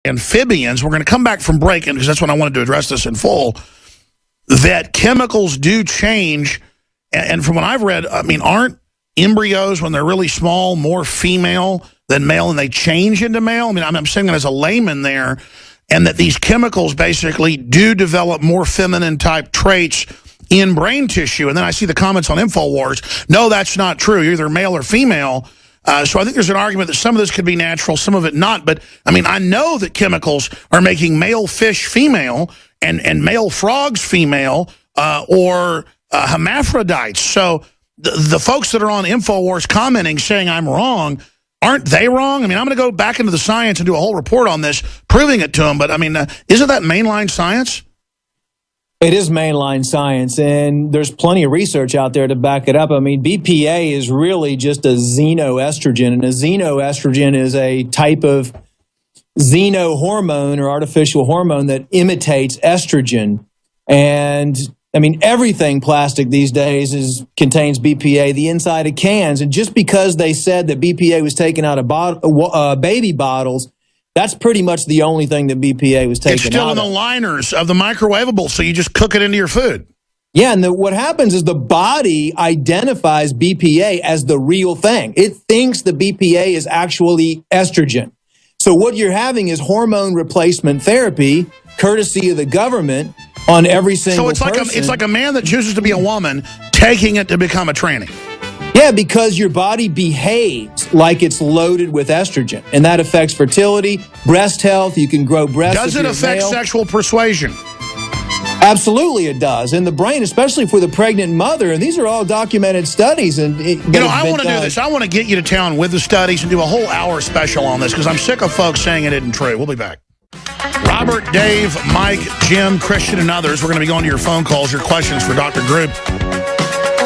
amphibians, we're going to come back from break, because that's when I wanted to address this in full, that chemicals do change. And from what I've read, I mean, aren't embryos, when they're really small, more female than male, and they change into male? I mean, I'm saying that as a layman there, and that these chemicals basically do develop more feminine-type traits in brain tissue. And then I see the comments on InfoWars, no, that's not true. You're either male or female. So I think there's an argument that some of this could be natural, some of it not. But, I mean, I know that chemicals are making male fish female and male frogs female or hermaphrodites. So the folks that are on InfoWars commenting saying I'm wrong, aren't they wrong? I mean, I'm going to go back into the science and do a whole report on this, proving it to them. But, I mean, isn't that mainline science? It is mainline science, and there's plenty of research out there to back it up. I mean, BPA is really just a xenoestrogen, and a xenoestrogen is a type of xenohormone or artificial hormone that imitates estrogen. And, I mean, everything plastic these days contains BPA, the inside of cans. And just because they said that BPA was taken out of baby bottles, that's pretty much the only thing that BPA was taken out of. It's still in the liners of the microwavable, so you just cook it into your food. Yeah, and what happens is the body identifies BPA as the real thing. It thinks the BPA is actually estrogen. So what you're having is hormone replacement therapy, courtesy of the government, on every single person. So it's like a man that chooses to be a woman taking it to become a tranny. Yeah, because your body behaves like it's loaded with estrogen, and that affects fertility, breast health. You can grow breasts. Does it affect sexual persuasion? Absolutely it does. In the brain, especially for the pregnant mother, and these are all documented studies. And I want to do this. I want to get you to town with the studies and do a whole hour special on this, because I'm sick of folks saying it isn't true. We'll be back. Robert, Dave, Mike, Jim, Christian, and others, we're going to be going to your phone calls, your questions for Dr. Group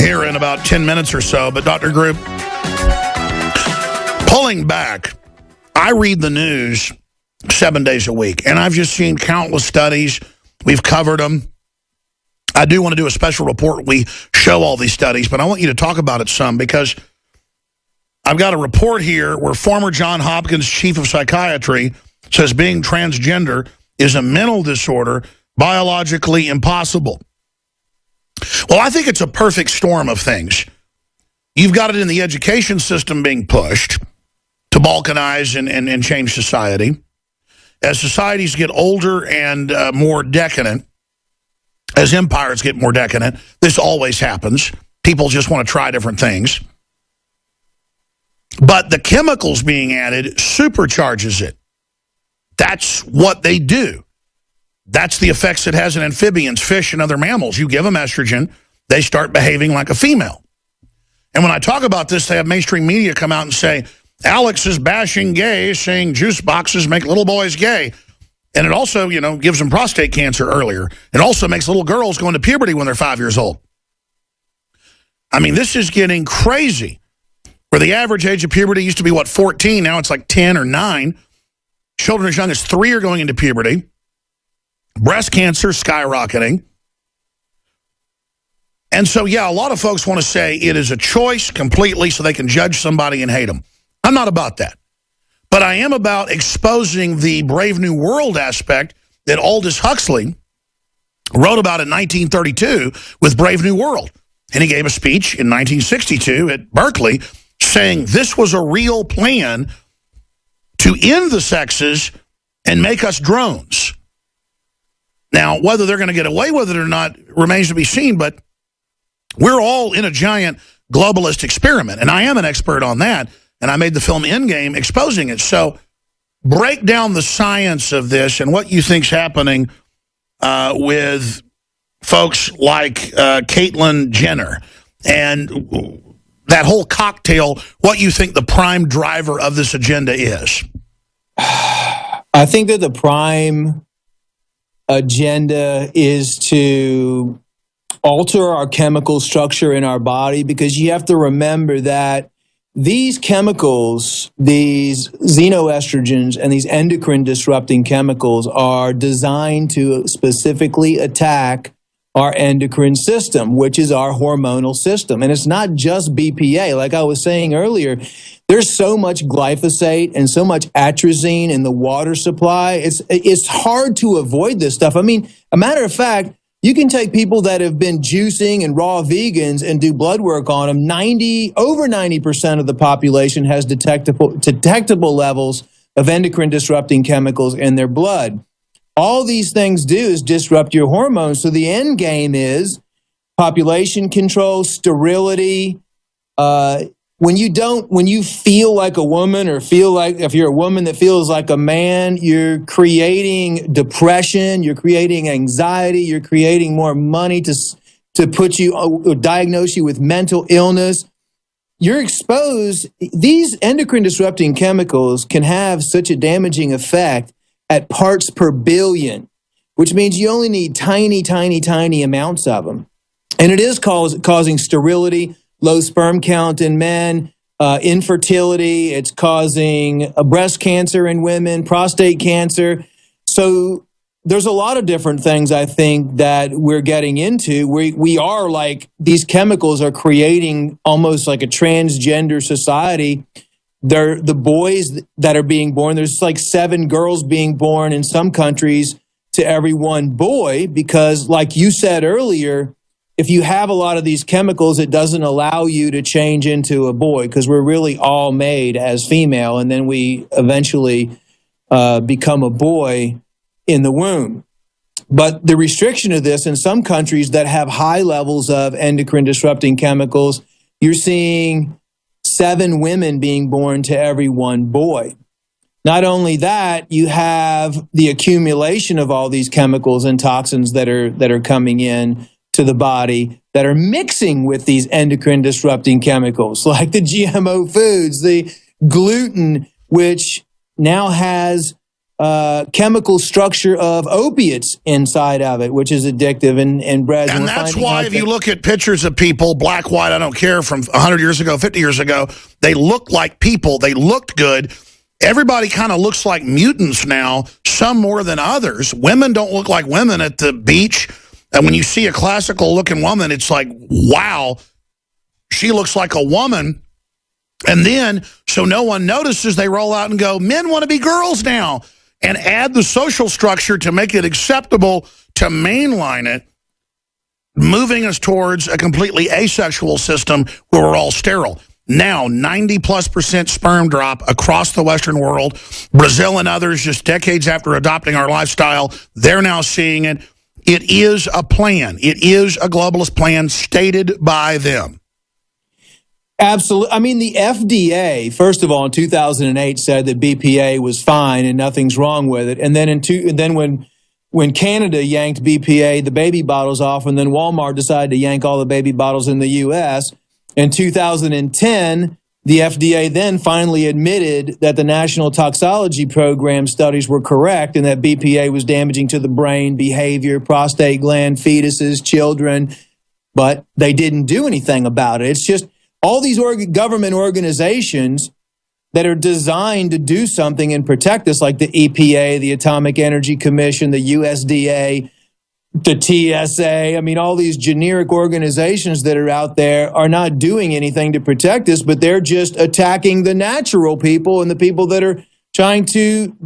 here in about 10 minutes or so. But Dr. Group, pulling back, I read the news 7 days a week, and I've just seen countless studies. We've covered them. I do want to do a special report. We show all these studies, but I want you to talk about it some, because I've got a report here where former Johns Hopkins chief of psychiatry says being transgender is a mental disorder, biologically impossible. Well, I think it's a perfect storm of things. You've got it in the education system being pushed to balkanize and change society. As societies get older and more decadent, as empires get more decadent, this always happens. People just want to try different things. But the chemicals being added supercharges it. That's what they do. That's the effects it has in amphibians, fish, and other mammals. You give them estrogen, they start behaving like a female. And when I talk about this, they have mainstream media come out and say, Alex is bashing gay, saying juice boxes make little boys gay. And it also, gives them prostate cancer earlier. It also makes little girls go into puberty when they're 5 years old. I mean, this is getting crazy. Where the average age of puberty used to be, 14? Now it's like 10 or 9. Children as young as 3 are going into puberty. Breast cancer skyrocketing. And so, yeah, a lot of folks want to say it is a choice completely so they can judge somebody and hate them. I'm not about that. But I am about exposing the Brave New World aspect that Aldous Huxley wrote about in 1932 with Brave New World. And he gave a speech in 1962 at Berkeley saying this was a real plan to end the sexes and make us drones. Now, whether they're going to get away with it or not remains to be seen, but we're all in a giant globalist experiment, and I am an expert on that, and I made the film Endgame exposing it. So break down the science of this and what you think's happening with folks like Caitlyn Jenner and that whole cocktail, what you think the prime driver of this agenda is. I think that the prime agenda is to alter our chemical structure in our body, because you have to remember that these chemicals, these xenoestrogens and these endocrine disrupting chemicals, are designed to specifically attack our endocrine system, which is our hormonal system. And it's not just BPA. Like I was saying earlier, there's so much glyphosate and so much atrazine in the water supply. It's hard to avoid this stuff. I mean, a matter of fact, you can take people that have been juicing and raw vegans and do blood work on them. Over 90% of the population has detectable levels of endocrine disrupting chemicals in their blood. All these things do is disrupt your hormones. So the end game is population control, sterility. When you feel like a woman, or feel like, if you're a woman that feels like a man, you're creating depression, you're creating anxiety, you're creating more money to put you, or diagnose you with mental illness. You're exposed. These endocrine disrupting chemicals can have such a damaging effect at parts per billion, which means you only need tiny, tiny, tiny amounts of them. And it is causing sterility, low sperm count in men, infertility. It's causing breast cancer in women, prostate cancer. So there's a lot of different things, I think, that we're getting into. We are like, these chemicals are creating almost like a transgender society. They're the boys that are being born. There's like 7 girls being born in some countries to every 1 boy, because like you said earlier, if you have a lot of these chemicals, it doesn't allow you to change into a boy, because we're really all made as female, and then we eventually become a boy in the womb. But the restriction of this in some countries that have high levels of endocrine disrupting chemicals, you're seeing 7 women being born to every 1 boy. Not only that, you have the accumulation of all these chemicals and toxins that are coming in to the body that are mixing with these endocrine disrupting chemicals, like the GMO foods, the gluten, which now has chemical structure of opiates inside of it, which is addictive and bread. And that's why if you look at pictures of people, black, white, I don't care, from 100 years ago, 50 years ago, they look like people. They looked good. Everybody kind of looks like mutants now, some more than others. Women don't look like women at the beach. And when you see a classical looking woman, it's like, wow, she looks like a woman. And then, so no one notices, they roll out and go, men want to be girls now, and add the social structure to make it acceptable to mainline it, moving us towards a completely asexual system where we're all sterile. Now, 90+% sperm drop across the Western world. Brazil and others, just decades after adopting our lifestyle, they're now seeing it. It is a plan. It is a globalist plan stated by them. Absolutely. I mean, the FDA, first of all, in 2008 said that BPA was fine and nothing's wrong with it. And then when Canada yanked BPA, the baby bottles off, and then Walmart decided to yank all the baby bottles in the U.S., in 2010, the FDA then finally admitted that the National Toxicology Program studies were correct and that BPA was damaging to the brain, behavior, prostate gland, fetuses, children, but they didn't do anything about it. It's just all these government organizations that are designed to do something and protect us, like the EPA, the Atomic Energy Commission, the USDA, the TSA. I mean, all these generic organizations that are out there are not doing anything to protect us, but they're just attacking the natural people and the people that are trying to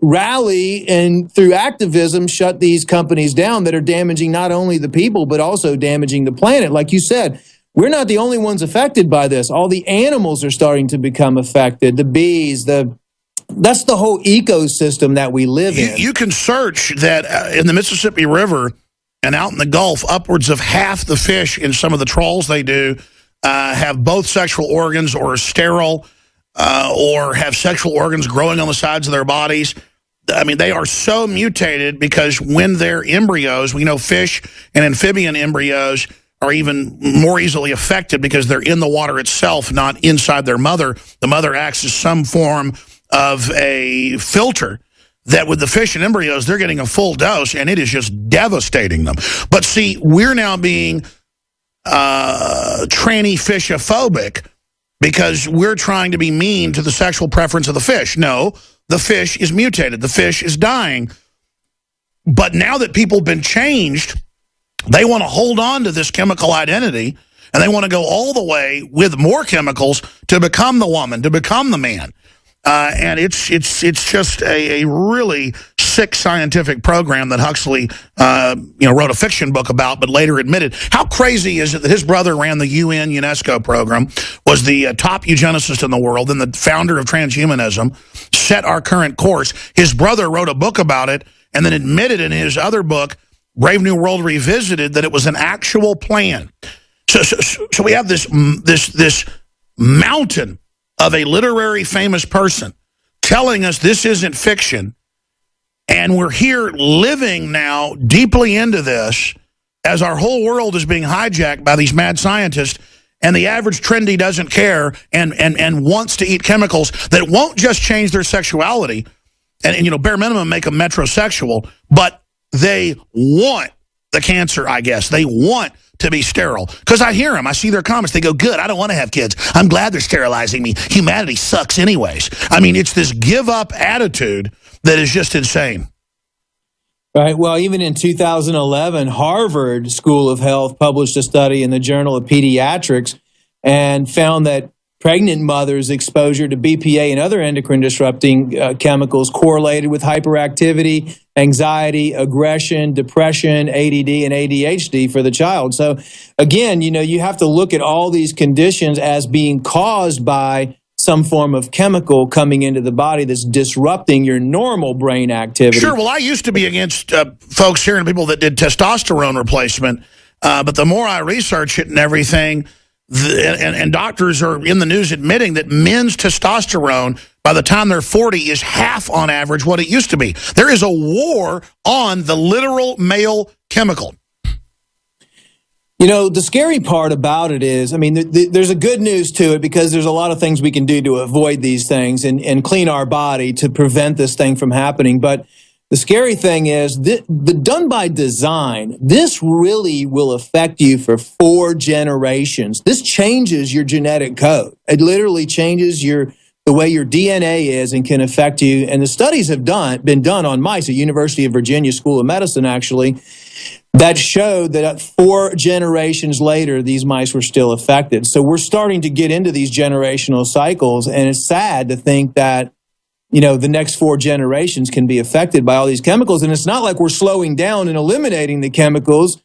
rally and through activism shut these companies down that are damaging not only the people, but also damaging the planet. Like you said, we're not the only ones affected by this. All the animals are starting to become affected. The bees, that's the whole ecosystem that we live in. You can search that in the Mississippi River and out in the Gulf, upwards of half the fish in some of the trawls they do have both sexual organs or are sterile or have sexual organs growing on the sides of their bodies. I mean, they are so mutated because when they're embryos, we know fish and amphibian embryos are even more easily affected because they're in the water itself, not inside their mother. The mother acts as some form of a filter that with the fish and embryos, they're getting a full dose, and it is just devastating them. But see, we're now being tranny fishophobic because we're trying to be mean to the sexual preference of the fish. No, the fish is mutated. The fish is dying. But now that people have been changed They want to hold on to this chemical identity, and they want to go all the way with more chemicals to become the woman, to become the man. And it's just a really sick scientific program that Huxley wrote a fiction book about, but later admitted. How crazy is it that his brother ran the UN UNESCO program, was the top eugenicist in the world, and the founder of transhumanism, set our current course. His brother wrote a book about it, and then admitted in his other book, Brave New World Revisited, that it was an actual plan. So we have this mountain of a literary famous person telling us this isn't fiction, and we're here living now deeply into this as our whole world is being hijacked by these mad scientists, and the average trendy doesn't care and wants to eat chemicals that won't just change their sexuality and bare minimum make them metrosexual, but they want the cancer, I guess. They want to be sterile. Because I hear them. I see their comments. They go, good, I don't want to have kids. I'm glad they're sterilizing me. Humanity sucks anyways. I mean, it's this give-up attitude that is just insane. Right. Well, even in 2011, Harvard School of Health published a study in the Journal of Pediatrics and found that pregnant mothers' exposure to BPA and other endocrine-disrupting chemicals correlated with hyperactivity, anxiety, aggression, depression, ADD, and ADHD for the child. So, again, you have to look at all these conditions as being caused by some form of chemical coming into the body that's disrupting your normal brain activity. Sure. Well, I used to be against folks hearing people that did testosterone replacement, but the more I research it and everything, and doctors are in the news admitting that men's testosterone, by the time they're 40, is half on average what it used to be. There is a war on the literal male chemical. The scary part about it is, there's a good news to it, because there's a lot of things we can do to avoid these things and clean our body to prevent this thing from happening. But the scary thing is, the done by design, this really will affect you for 4 generations. This changes your genetic code. It literally changes the way your DNA is and can affect you. And the studies have been done on mice at University of Virginia School of Medicine, actually, that showed that 4 generations later, these mice were still affected. So we're starting to get into these generational cycles, and it's sad to think that the next 4 generations can be affected by all these chemicals. And it's not like we're slowing down and eliminating the chemicals.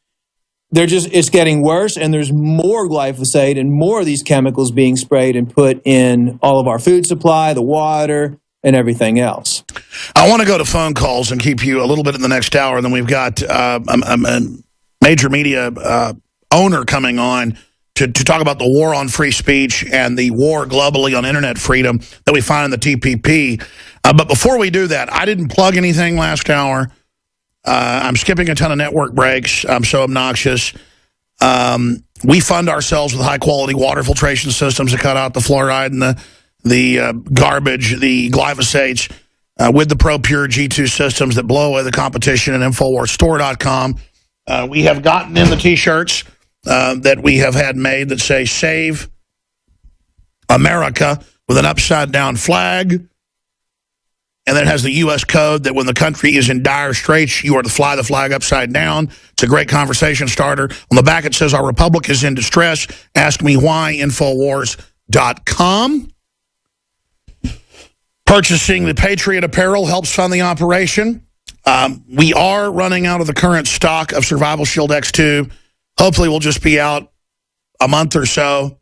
It's getting worse, and there's more glyphosate and more of these chemicals being sprayed and put in all of our food supply, the water, and everything else. I want to go to phone calls and keep you a little bit in the next hour. And then we've got a major media owner coming on to talk about the war on free speech and the war globally on internet freedom that we find in the TPP. But before we do that, I didn't plug anything last hour. I'm skipping a ton of network breaks. I'm so obnoxious. We fund ourselves with high-quality water filtration systems to cut out the fluoride and the garbage, the glyphosates, with the ProPure G2 systems that blow away the competition at InfoWarsStore.com. We have gotten in the T-shirts that we have had made that say Save America with an upside-down flag. And then it has the U.S. code that when the country is in dire straits, you are to fly the flag upside down. It's a great conversation starter. On the back, it says, our republic is in distress. Ask me why, Infowars.com. Purchasing the Patriot apparel helps fund the operation. We are running out of the current stock of Survival Shield X2. Hopefully, we'll just be out a month or so.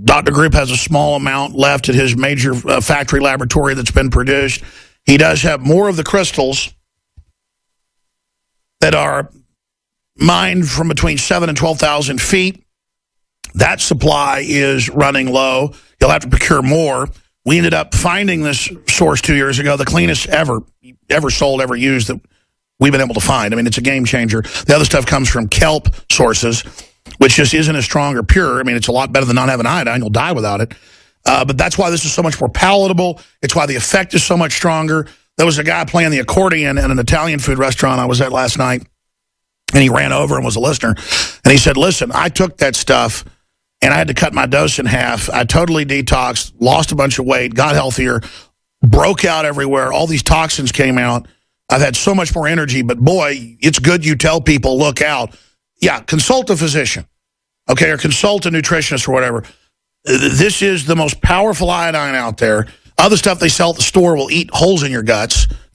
Dr. Group has a small amount left at his major factory laboratory that's been produced. He does have more of the crystals that are mined from between 7,000 and 12,000 feet. That supply is running low. You'll have to procure more. We ended up finding this source 2 years ago, the cleanest ever sold, ever used that we've been able to find. It's a game changer. The other stuff comes from kelp sources, which just isn't as strong or pure. It's a lot better than not having iodine. You'll die without it. But that's why this is so much more palatable. It's why the effect is so much stronger. There was a guy playing the accordion at an Italian food restaurant I was at last night, and he ran over and was a listener. And he said, listen, I took that stuff, and I had to cut my dose in half. I totally detoxed, lost a bunch of weight, got healthier, broke out everywhere. All these toxins came out. I've had so much more energy. But boy, it's good you tell people, look out. Yeah, consult a physician, okay, or consult a nutritionist or whatever. This is the most powerful iodine out there. Other stuff they sell at the store will eat holes in your guts.